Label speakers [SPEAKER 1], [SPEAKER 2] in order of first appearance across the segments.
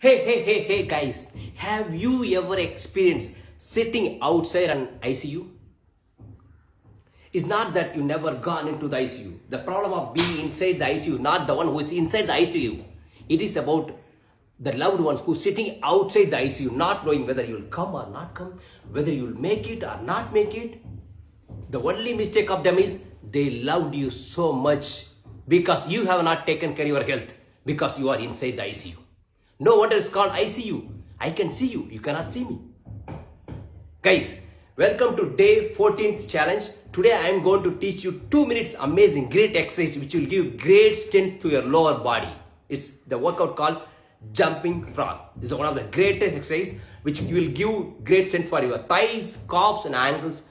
[SPEAKER 1] Hey guys, have you ever experienced sitting outside an ICU? It's not that you never gone into the ICU. The problem of being inside the ICU, not the one who is inside the ICU. It is about the loved ones who are sitting outside the ICU, not knowing whether you will come or not come, whether you will make it or not make it. The only mistake of them is they loved you so much because you have not taken care of your health because you are inside the ICU. No wonder it's called ICU. I can see you, you cannot see me. Guys, welcome to day 14th challenge. Today I am going to teach you 2 minutes amazing great exercise which will give great strength to your lower body. It's the workout called jumping frog. This is one of the greatest exercise which will give great strength for your thighs, calves and ankles.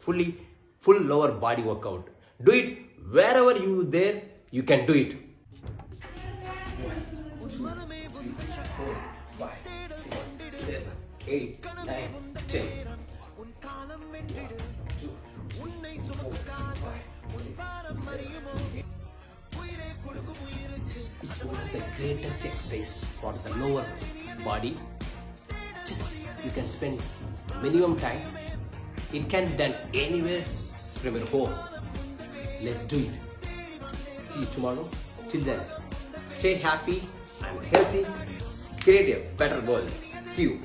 [SPEAKER 1] Full lower body workout. Do it wherever you there, you can do it. 1, 2, 3, 4, 5, 6, 7, 8, 9, 10. 1, 2, 3, 4, 5, 6, 7, 8. It's one of the greatest exercise for the lower body. Just you can spend minimum time. It can be done anywhere from your home. Let's do it. See you tomorrow. Till then, stay happy and healthy. Create a better world. See you.